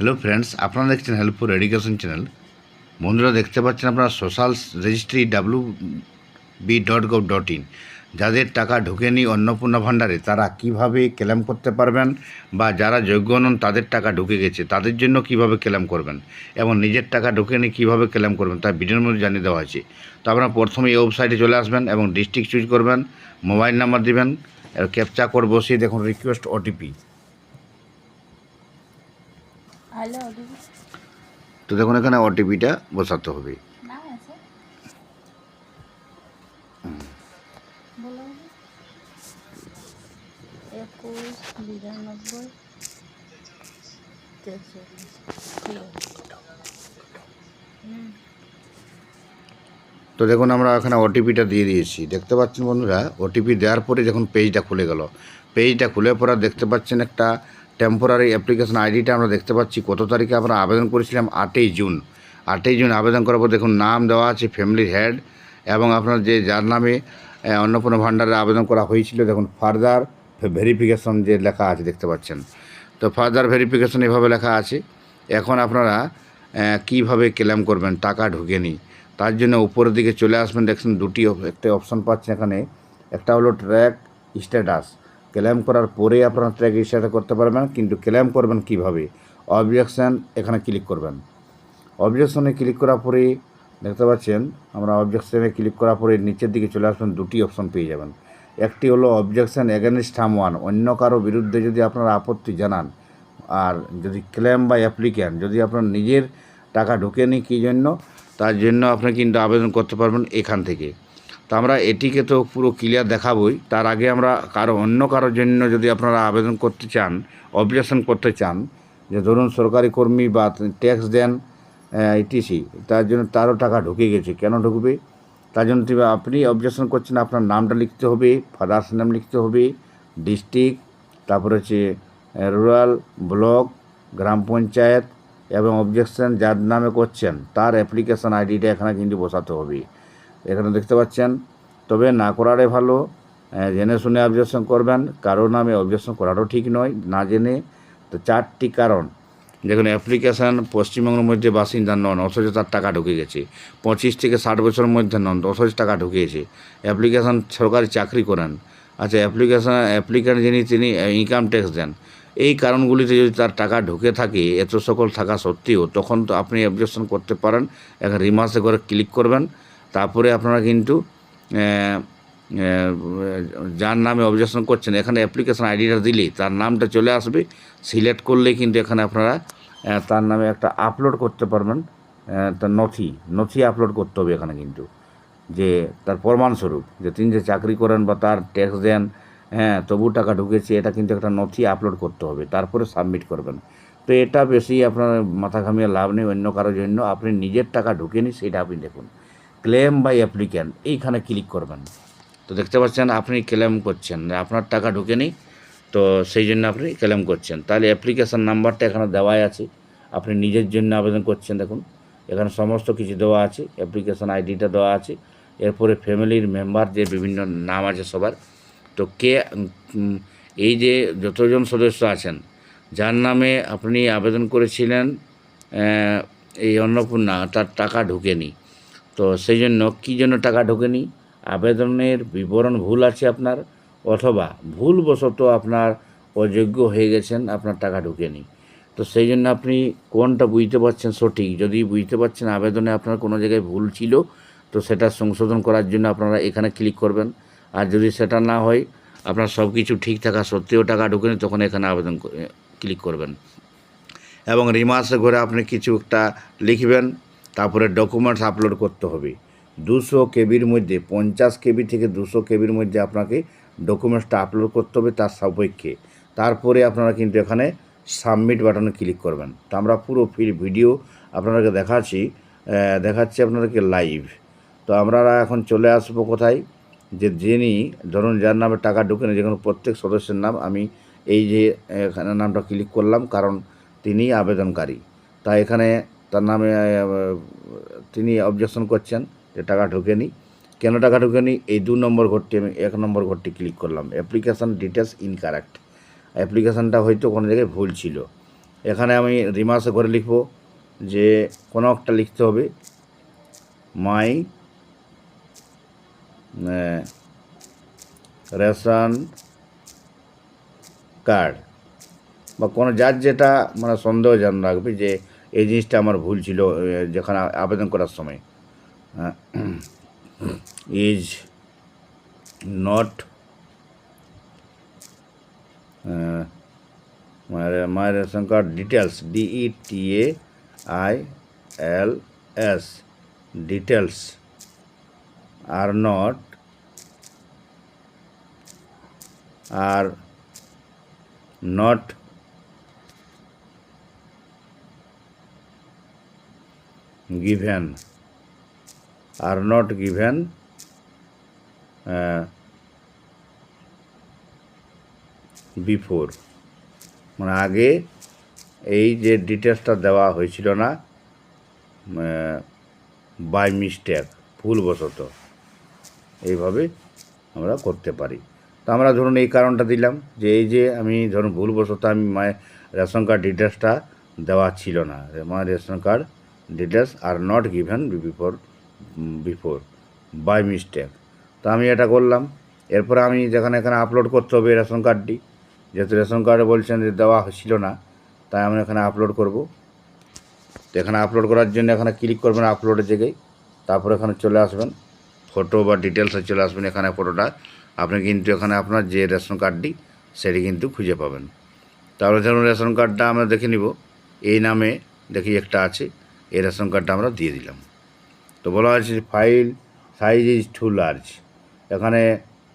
Hello friends, আপনারা দেখছেন helpful education channel. বন্ধুরা, দেখতে পাচ্ছেন আপনারা সোশ্যাল রেজিস্ট্রি wb.gov.in যাদের টাকা ঢোকেনি অন্নপূর্ণা ভাণ্ডারে তারা কিভাবে ক্লেম করতে পারবেন, বা যারা যোগ্য নন তাদের টাকা ঢুকে গেছে তাদের জন্য কিভাবে ক্লেম করবেন, এবং নিজের টাকা ঢোকেনি কিভাবে ক্লেম করবেন তা ভিডিওর মধ্যে জানিয়ে দেওয়া হয়েছে। তো আপনারা প্রথমে এই ওয়েবসাইটে চলে আসবেন এবং ডিস্ট্রিক্ট চুজ করবেন, মোবাইল নাম্বার দিবেন, ক্যাপচা কোড বসিয়ে দেখুন রিকোয়েস্ট ওটিপি। তো দেখুন এখানে ওটিপিটা বসাতে হবে। তো দেখুন আমরা এখানে ওটিপিটা দিয়ে দিয়েছি, দেখতে পাচ্ছেন বন্ধুরা। ওটিপি দেওয়ার পরে যখন পেজটা খুলে গেল, পেজটা খুলে পরে দেখতে পাচ্ছেন একটা টেম্পোরারি অ্যাপ্লিকেশন আইডিটা আমরা দেখতে পাচ্ছি। কত তারিখে আমরা আবেদন করেছিলাম? 8ই জুন। 8ই জুন আবেদন করার পর দেখুন নাম দেওয়া আছে ফ্যামিলির হেড, এবং আপনার যার নামে অন্নপূর্ণা ভাণ্ডারে আবেদন করা হয়েছিল দেখুন ফার্দার ভেরিফিকেশন যে লেখা আছে দেখতে পাচ্ছেন। তো ফার্দার ভেরিফিকেশন এভাবে লেখা আছে। এখন আপনারা কিভাবে ক্লেম করবেন টাকা ঢোকেনি, তার জন্য উপরের দিকে চলে আসবেন। দেখছেন দুটি একটা অপশন পাচ্ছেন এখানে। একটা হলো ট্র্যাক স্ট্যাটাস, ক্লেম করার পরে আপনারা ট্র্যাক স্ট্যাটাস করতে পারবেন, কিন্তু ক্লেম করবেন কিভাবে? অবজেকশন এখানে ক্লিক করবেন। অবজেকশনে ক্লিক করার পরে দেখতে পাচ্ছেন আমরা অবজেকশনে ক্লিক করার পরে নিচের দিকে চলে আসবেন, দুটি অপশন পেয়ে যাবেন। একটি হলো অবজেকশন এগেনস্ট সামওয়ান, অন্য কারো বিরুদ্ধে যদি আপনারা আপত্তি জানান, আর যদি ক্লেম বা অ্যাপ্লিক্যান্ট যদি আপনার নিজের টাকা ঢোকেনি কী জন্য, তার জন্য আপনি কিন্তু আবেদন করতে পারবেন এখান থেকে। তো আমরা এটিকে তো পুরো ক্লিয়ার দেখাবই, তার আগে আমরা অন্য কারোর জন্য যদি আপনারা আবেদন করতে চান, অবজেকশন করতে চান, যে ধরুন সরকারি কর্মী বা ট্যাক্স দেন ইটিসি, তার জন্য তারও টাকা ঢুকে গেছে, কেন ঢুকবে? তার জন্য আপনি অবজেকশন করছেন, আপনার নামটা লিখতে হবে, ফাদার্স নাম লিখতে হবে, ডিস্ট্রিক্ট, তারপরে হচ্ছে রুরাল, ব্লক, গ্রাম পঞ্চায়েত, এবং অবজেকশন যার নামে করছেন তার অ্যাপ্লিকেশন আইডিটা এখানে কিন্তু বসাতে হবে। এখানে দেখতে পাচ্ছেন। তবে না করারে ভালো, জেনে শুনে অবজেকশন করবেন। কারো নামে অবজেকশন করারও ঠিক নয় না জেনে। তো 4টি কারণ দেখুন, অ্যাপ্লিকেশান পশ্চিমবঙ্গের মধ্যে বাসিন্দা নন অথচ তার টাকা ঢুকে গেছে, 25 থেকে 60 বছরের মধ্যে নন অথচ টাকা ঢুকিয়েছে, অ্যাপ্লিকেশান সরকারি চাকরি করেন, আচ্ছা অ্যাপ্লিক্যান্ট যিনি তিনি ইনকাম ট্যাক্স দেন। এই কারণগুলিতে যদি তার টাকা ঢুকে থাকে এত সকল থাকা সত্ত্বেও, তখন তো আপনি অবজেকশন করতে পারেন। এখন রিমার্সে করে ক্লিক করবেন, তারপরে আপনারা কিন্তু যার নামে অবজেকশন করছেন এখানে অ্যাপ্লিকেশন আইডিটা দিলেই তার নামটা চলে আসবে। সিলেক্ট করলেই কিন্তু এখানে আপনারা তার নামে একটা আপলোড করতে পারবেন, তার নথি আপলোড করতে হবে এখানে কিন্তু, যে তার প্রমাণস্বরূপ যে তিনি যে চাকরি করেন বা তার ট্যাক্স দেন, তবু টাকা ঢুকেছে, এটা কিন্তু একটা নথি আপলোড করতে হবে, তারপরে সাবমিট করবেন। তো এটা বেশি আপনার মাথা ঘামিয়ে লাভ নেই অন্য কারোর জন্য। আপনি নিজের টাকা ঢুকেনি সেটা আপনি দেখুন, ক্লেম বাই অ্যাপ্লিক্যান্ট এইখানে ক্লিক করবেন। তো দেখতে পাচ্ছেন আপনি ক্লেম করছেন, আপনার টাকা ঢুকেনি, তো সেই জন্য আপনি ক্লেম করছেন। তাহলে অ্যাপ্লিকেশান নাম্বারটা এখানে দেওয়াই আছে, আপনি নিজের জন্য আবেদন করছেন দেখুন এখানে সমস্ত কিছু দেওয়া আছে, অ্যাপ্লিকেশান আইডিটা দেওয়া আছে। এরপরে ফ্যামিলির মেম্বার যে বিভিন্ন নাম আছে সবার, তো এই যে যতজন সদস্য আছেন যার নামে আপনি আবেদন করেছিলেন এই অন্নপূর্ণা, তার টাকা ঢুকেনি, তো সেই জন্য কী জন্য টাকা ঢোকেনি? আবেদনের বিবরণ ভুল আছে আপনার, অথবা ভুলবশত আপনার অযোগ্য হয়ে গেছেন, আপনার টাকা ঢোকেনি। তো সেই জন্য আপনি কোনটা বুঝতে পারছেন সঠিক, যদি বুঝতে পারছেন আবেদনে আপনার কোনো জায়গায় ভুল ছিল, তো সেটা সংশোধন করার জন্য আপনারা এখানে ক্লিক করবেন। আর যদি সেটা না হয়, আপনার সব কিছু ঠিক থাকা সত্ত্বেও টাকা ঢোকেনি, তখন এখানে আবেদন ক্লিক করবেন, এবং রিমার্সে ঘরে আপনি কিছু একটা লিখবেন, তারপরে ডকুমেন্টস আপলোড করতে হবে। 200 কেবির মধ্যে, 50 কেবি থেকে 200 কেবির মধ্যে আপনাকে ডকুমেন্টসটা আপলোড করতে হবে তার সাপেক্ষে। তারপরে আপনারা কিন্তু এখানে সাবমিট বাটনে ক্লিক করবেন। তো আমরা পুরো ভিডিও আপনাদেরকে দেখাচ্ছি আপনাদেরকে লাইভ। তো আমরা এখন চলে আসবো কোথায়, যে যিনি ধরুন যার নামে টাকা ঢুকেনি, যে কোনো প্রত্যেক সদস্যের নাম আমি এই যে এখানে নামটা ক্লিক করলাম, কারণ তিনি আবেদনকারী, তাই এখানে তার নামে তিনি অবজেকশন করছেন যে টাকা ঢোকেনি। কেন টাকা ঢোকেনি? এই 2 নম্বর ঘরটি, আমি 1 নম্বর ঘরটি ক্লিক করলাম, অ্যাপ্লিকেশান ডিটেলস ইনকারেক্ট, অ্যাপ্লিকেশানটা হয়তো কোনো জায়গায় ভুল ছিল। এখানে আমি রিমার্সে করে লিখব যে কোনো একটা লিখতে হবে মাই রেশন কার্ড, বা কোনো যার যেটা মানে সন্দেহ জান রাখবে যে এই জিনিসটা আমার ভুল ছিল যেখানে আবেদন করার সময়, is not my ration card details, DETAILS, details are not given before, মানে আগে এই যে ডিটেলসটা দেওয়া হয়েছিল না বাই মিস্টেক, ভুলবশত, এইভাবে আমরা করতে পারি। তো আমরা ধরুন এই কারণটা দিলাম যে এই যে আমি ধরুন ভুলবশত আমি মায়ের রেশন কার্ড ডিটেলসটা দেওয়া ছিল না, my ration card details are not given before by mistake. তো আমি এটা করলাম। এরপরে আমি এখানে আপলোড করতে হবে রেশন কার্ডটি, যেহেতু রেশন কার্ডে বলছেন যে দেওয়া ছিল না, তাই আমি এখানে আপলোড করব। তো এখানে আপলোড করার জন্য এখানে ক্লিক করবেন আপলোডের জায়গায়, তারপর এখানে চলে আসবেন ফটো বা ডিটেলসে চলে আসবেন। এখানে ফটোটা আপনি কিন্তু এখানে আপনার যে রেশন কার্ডটি সেটি কিন্তু খুঁজে পাবেন। তাহলে ধরুন রেশন কার্ডটা আমরা দেখে নিব, এই নামে দেখি একটা আছে, এই রেশন কার্ডটা আমরা দিয়ে দিলাম। তো বলা হচ্ছে যে file size is too large, এখানে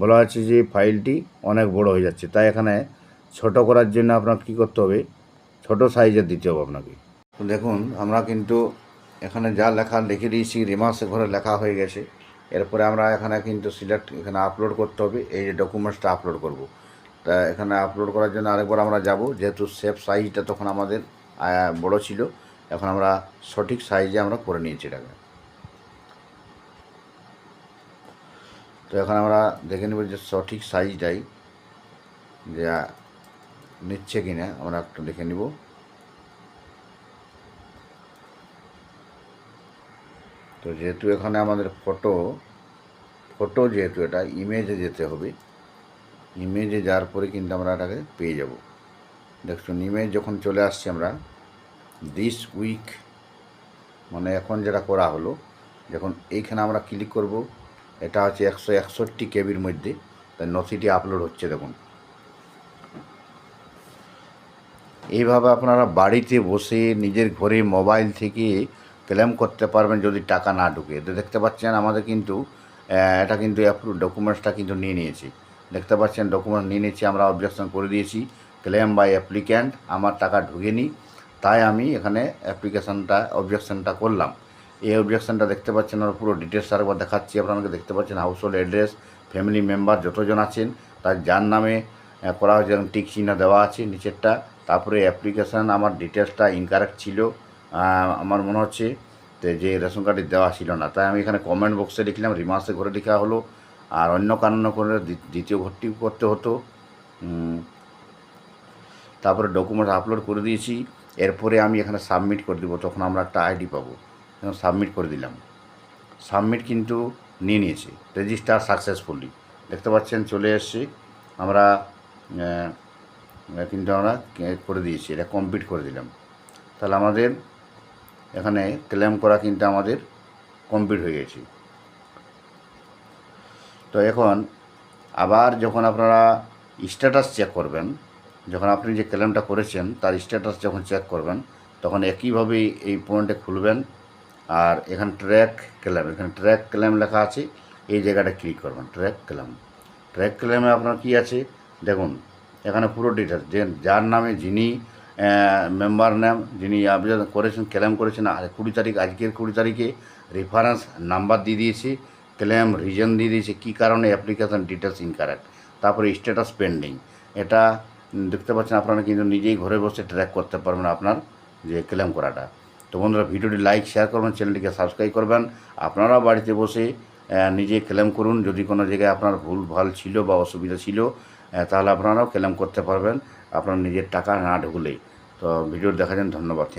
বলা হচ্ছে যে ফাইলটি অনেক বড় হয়ে যাচ্ছে, তাই এখানে ছোট করার জন্য আপনার কী করতে হবে, ছোট সাইজের দিতে হবে আপনাকে। তো দেখুন আমরা কিন্তু এখানে যা লেখা লিখে দিয়েছি রিমার্সে ঘরে লেখা হয়ে গেছে। এরপরে আমরা এখানে কিন্তু এখানে আপলোড করতে হবে, এই যে ডকুমেন্টসটা আপলোড করব। তা এখানে আপলোড করার জন্য আরেকবার আমরা যাব, যেহেতু সেভ সাইজটা তখন আমাদের বড় ছিল, এখন আমরা সঠিক সাইজে আমরা করে নিয়েছি এটাকে। তো এখন আমরা দেখে নেব যে সঠিক সাইজটাই যে নিচ্ছে কিনা, আমরা একটু দেখে নিব। তো যেহেতু এখানে আমাদের ফটো যেহেতু এটা ইমেজে যেতে হবে, ইমেজে যাওয়ার পরে কিন্তু আমরা এটাকে পেয়ে যাব। দেখুন ইমেজ যখন চলে আসছে আমরা দিস উইক, মানে এখন যেটা করা হলো, যখন এইখানে আমরা ক্লিক করব, এটা হচ্ছে 161 কেবির মধ্যে, তাই নথিটি আপলোড হচ্ছে। দেখুন এইভাবে আপনারা বাড়িতে বসে নিজের ঘরে মোবাইল থেকে ক্লেম করতে পারবেন যদি টাকা না ঢুকে। তো দেখতে পাচ্ছেন আমাদের কিন্তু এটা কিন্তু ডকুমেন্টসটা কিন্তু নিয়ে নিয়েছি, দেখতে পাচ্ছেন ডকুমেন্ট নিয়ে নিয়েছি, আমরা অবজেকশন করে দিয়েছি ক্লেম বাই অ্যাপ্লিক্যান্ট, আমার টাকা ঢুকেনি, তাই আমি এখানে অবজেকশনটা করলাম। এই অবজেকশনটা দেখতে পাচ্ছেন আমরা পুরো ডিটেলস আরেকবার দেখাচ্ছি আপনাকে। দেখতে পাচ্ছেন house hold address, family member যতজন আছেন তার যার নামে করা হয়েছে যেমন টিক চিহ্ন দেওয়া আছে নিচেরটা। তারপরে অ্যাপ্লিকেশান আমার ডিটেলসটা ইনকারেক্ট ছিল, আমার মনে হচ্ছে যে রেশন কার্ডে দেওয়া ছিল না, তাই আমি এখানে কমেন্ট বক্সে লিখলাম, রিমার্সে ঘরে লেখা হলো, আর অন্য কারণে করে দ্বিতীয় ঘরটি করতে হতো। তারপরে ডকুমেন্ট আপলোড করে দিয়েছি। এরপরে আমি এখানে সাবমিট করে দেবো, তখন আমরা একটা আইডি পাবো। সাবমিট করে দিলাম, সাবমিট কিন্তু নিয়ে নিয়েছে, রেজিস্টার সাকসেসফুলি, দেখতে পাচ্ছেন চলে এসছে। আমরা কিন্তু আমরা করে দিয়েছি, এটা কমপ্লিট করে দিলাম। তাহলে আমাদের এখানে ক্লেম করা কিন্তু আমাদের কমপ্লিট হয়ে গেছে। তো এখন আবার যখন আপনারা স্ট্যাটাস চেক করবেন, যখন আপনি যে ক্লেমটা করেছেন তার স্ট্যাটাস যখন চেক করবেন, তখন একইভাবেই এই পয়েন্টে খুলবেন, আর এখানে ট্র্যাক ক্লেম লেখা আছে, এই জায়গাটা ক্লিক করবেন। ট্র্যাক ক্লেমে আপনার কী আছে দেখুন, এখানে পুরো ডিটেলস, যে যার নামে যিনি মেম্বার নাম যিনি আবেদন করেছেন ক্লেম করেছেন, আর 20 তারিখ, আজকের 20 তারিখে রেফারেন্স নাম্বার দিয়ে দিয়েছি, ক্লেম রিজন দিয়ে দিয়েছি, কী কারণে অ্যাপ্লিকেশান ডিটেলস ইনকারেক্ট, তারপরে স্ট্যাটাস পেন্ডিং। এটা দেখতে পাচ্ছেন আপনারা কিন্তু নিজেই ঘরে বসে ট্র্যাক করতে পারবেন আপনার যে ক্লেম করাটা। তো বন্ধুরা ভিডিওটি লাইক শেয়ার করবেন, চ্যানেলটিকে সাবস্ক্রাইব করবেন। আপনারাও বাড়িতে বসে নিজে ক্লেম করুন, যদি কোনো জায়গায় আপনার ভুল ভাল ছিল বা অসুবিধা ছিল, তাহলে আপনারাও ক্লেম করতে পারবেন আপনার নিজের টাকা না ঢুকলেই। তো ভিডিও দেখার জন্য ধন্যবাদ।